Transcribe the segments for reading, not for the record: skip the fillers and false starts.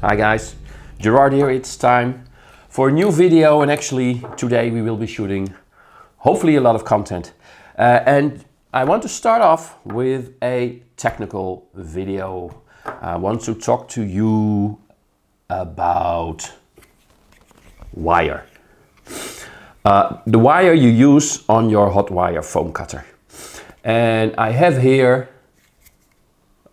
Hi guys, Gerard here. It's time for a new video, and actually today we will be shooting hopefully a lot of content. And I want to start off with a technical video. I want to talk to you about wire. The wire you use on your Hotwire foam cutter. And I have here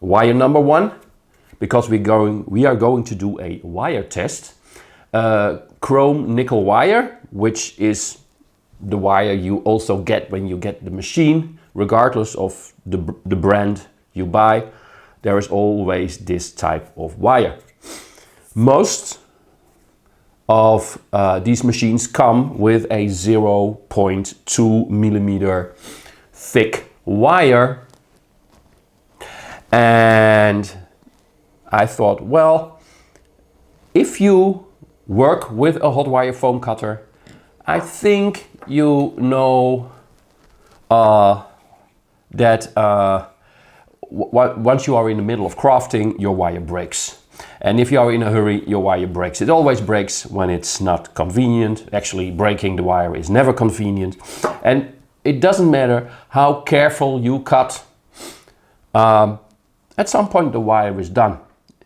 wire number 1. Because we are going to do a wire test. Chrome nickel wire, which is the wire you also get when you get the machine, regardless of the brand you buy. There is always this type of wire. Most of these machines come with a 0.2 millimeter thick wire, and I thought, well, if you work with a Hotwire foam cutter, I think you know that once you are in the middle of crafting, your wire breaks. And if you are in a hurry, your wire breaks. It always breaks when it's not convenient. Actually, breaking the wire is never convenient. And it doesn't matter how careful you cut. At some point the wire is done.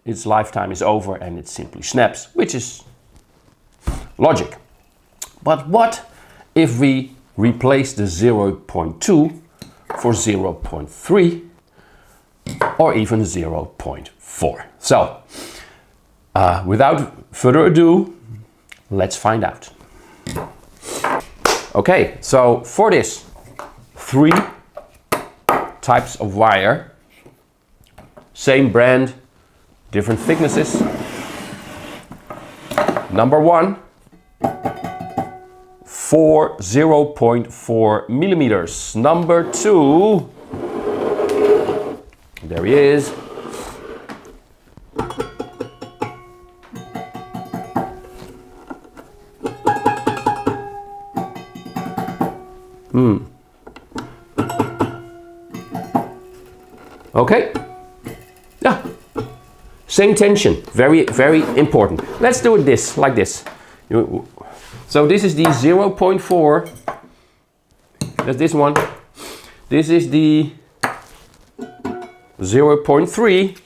Its lifetime is over and it simply snaps, which is logic. But what if we replace the 0.2 for 0.3 or even 0.4? So, without further ado, let's find out. Okay, so for this, 3 types of wire, same brand, different thicknesses. Number 1, 0.4 millimeters. Number 2, there he is. Okay. Yeah. Same tension, very, very important. Let's do it like this. So this is the 0.4, that's this one. This is the 0.3,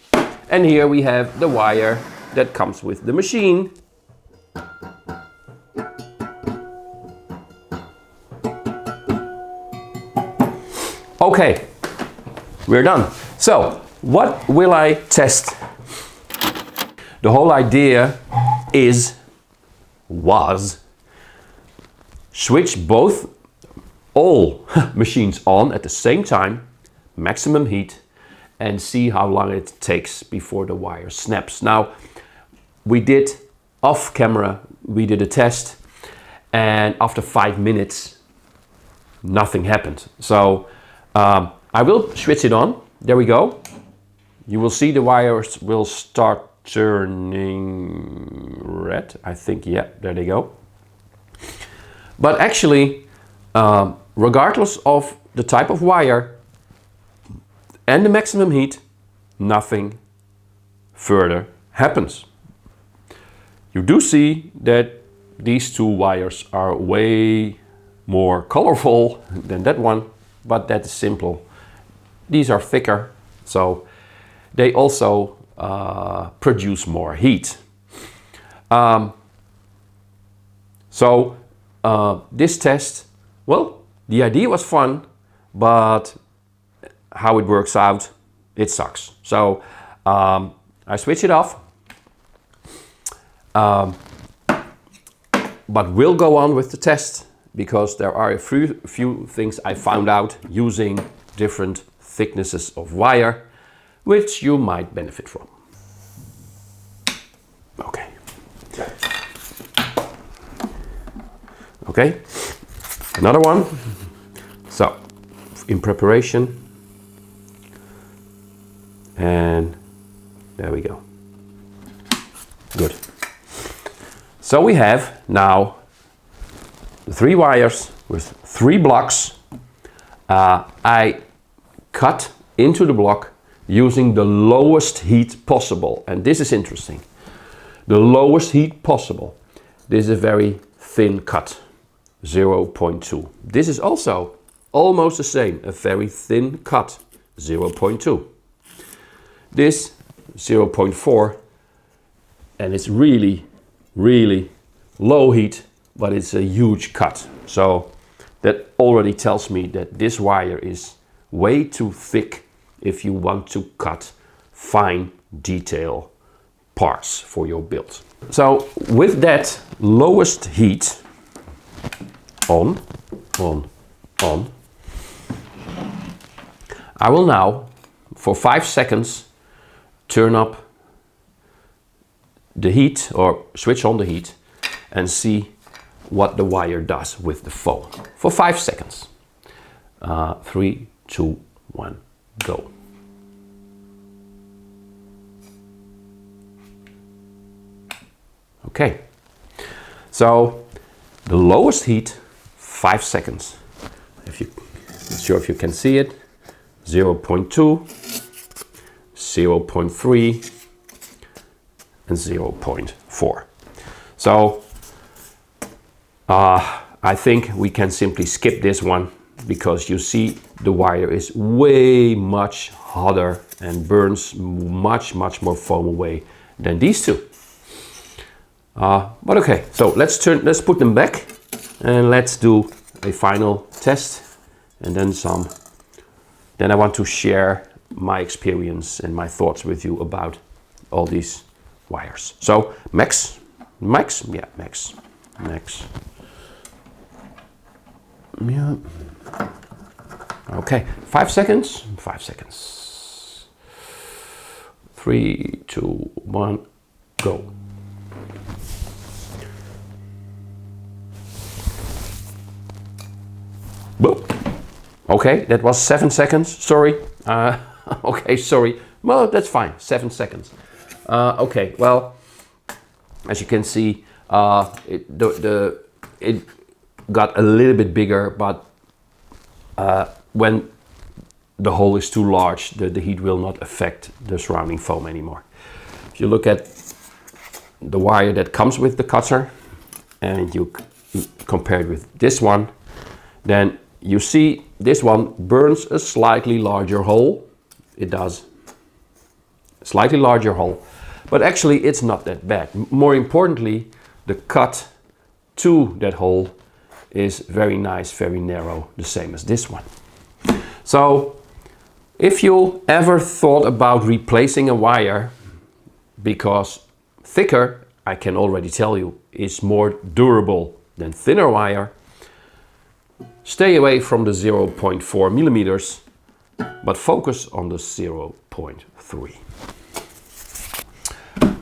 and here we have the wire that comes with the machine. Okay, we're done. So, what will I test? The whole idea was switch all machines on at the same time, maximum heat, and see how long it takes before the wire snaps. Now, we did off camera, we did a test, and after 5 minutes, nothing happened. So I will switch it on. There we go. You will see the wires will start turning red, I think. Yeah, there they go. But actually, regardless of the type of wire and the maximum heat, nothing further happens. You do see that these 2 wires are way more colorful than that one, but that is simple. These are thicker, so they also produce more heat. This test, well, the idea was fun, but how it works out, it sucks. So I switch it off, but we'll go on with the test because there are a few things I found out using different thicknesses of wire, which you might benefit from. Okay. Okay, another one. So, in preparation, and there we go. Good. So we have now the 3 wires with 3 blocks. I cut into the block using the lowest heat possible, and this is interesting. the lowest heat possible. This is a very thin cut, 0.2. This is also almost the same, a very thin cut, 0.2. This 0.4, and it's really, really low heat, but it's a huge cut. So that already tells me that this wire is way too thick if you want to cut fine detail parts for your build. So with that lowest heat on, I will now for 5 seconds turn up the heat or switch on the heat and see what the wire does with the foam for 5 seconds. 3, 2, 1, go. Okay, so the lowest heat, 5 seconds. Not sure if you can see it, 0.2, 0.3, and 0.4. So I think we can simply skip this one, because you see the wire is way much hotter and burns much more foam away than these two. But okay, so let's put them back and let's do a final test and then some. Then I want to share my experience and my thoughts with you about all these wires. So max. Yeah. Okay, 5 seconds. 5 seconds. 3, 2, 1, go. Boom. Okay, that was 7 seconds. Sorry. Okay, sorry. Well, that's fine. 7 seconds. Okay. Well, as you can see, it got a little bit bigger, but when the hole is too large, the heat will not affect the surrounding foam anymore. If you look at the wire that comes with the cutter and you compare it with this one, then you see this one burns a slightly larger hole. It does. Slightly larger hole, but actually it's not that bad. More importantly, the cut to that hole is very nice, very narrow, the same as this one. So if you ever thought about replacing a wire, because thicker, I can already tell you, is more durable than thinner wire, stay away from the 0.4 millimeters, but focus on the 0.3.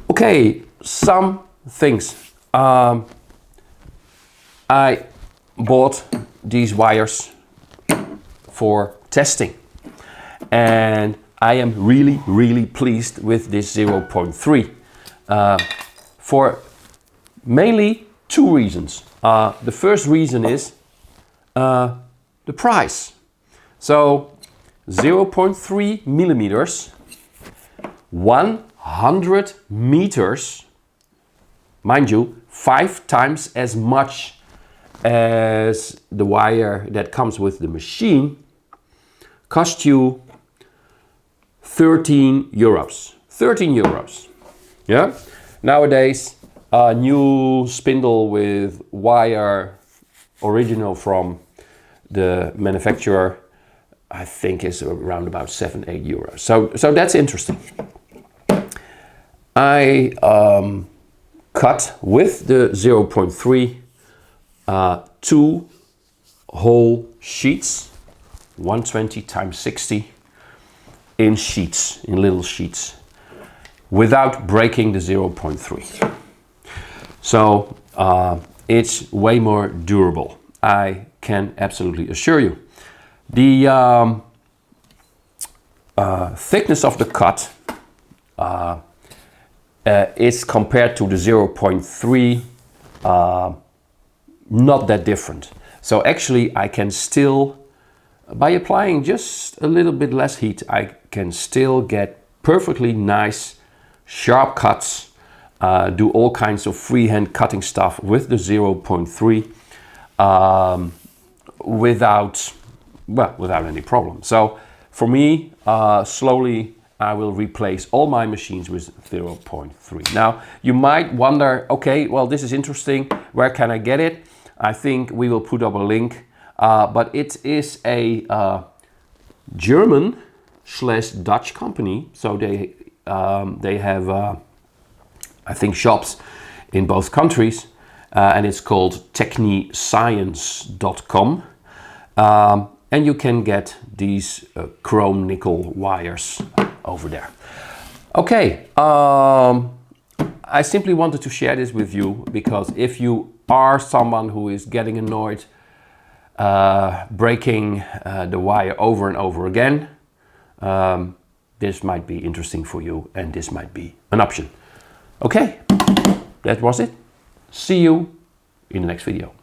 Okay, some things. I bought these wires for testing, and I am really pleased with this 0.3 for mainly 2 reasons. The first reason is the price. So 0.3 millimeters, 100 meters, mind you, 5 times as much as the wire that comes with the machine, cost you 13 euros. 13 euros. Yeah. Nowadays, a new spindle with wire original from the manufacturer, I think, is around about 7-8 euros. So that's interesting. I cut with the 0.3 2 whole sheets, 120 times 60 in sheets, in little sheets, without breaking the 0.3. So it's way more durable, I can absolutely assure you. The thickness of the cut is, compared to the 0.3, not that different. So actually I can still, by applying just a little bit less heat, I can still get perfectly nice sharp cuts do all kinds of freehand cutting stuff with the 0.3 without any problem. So for me, slowly I will replace all my machines with 0.3. Now you might wonder, okay, well, this is interesting. Where can I get it? I think we will put up a link, but it is a German/Dutch company. So they have, I think, shops in both countries, and it's called techniscience.com. And you can get these chrome nickel wires over there. Okay, I simply wanted to share this with you because if you are someone who is getting annoyed breaking the wire over and over again, this might be interesting for you and this might be an option. Okay, that was it. See you in the next video.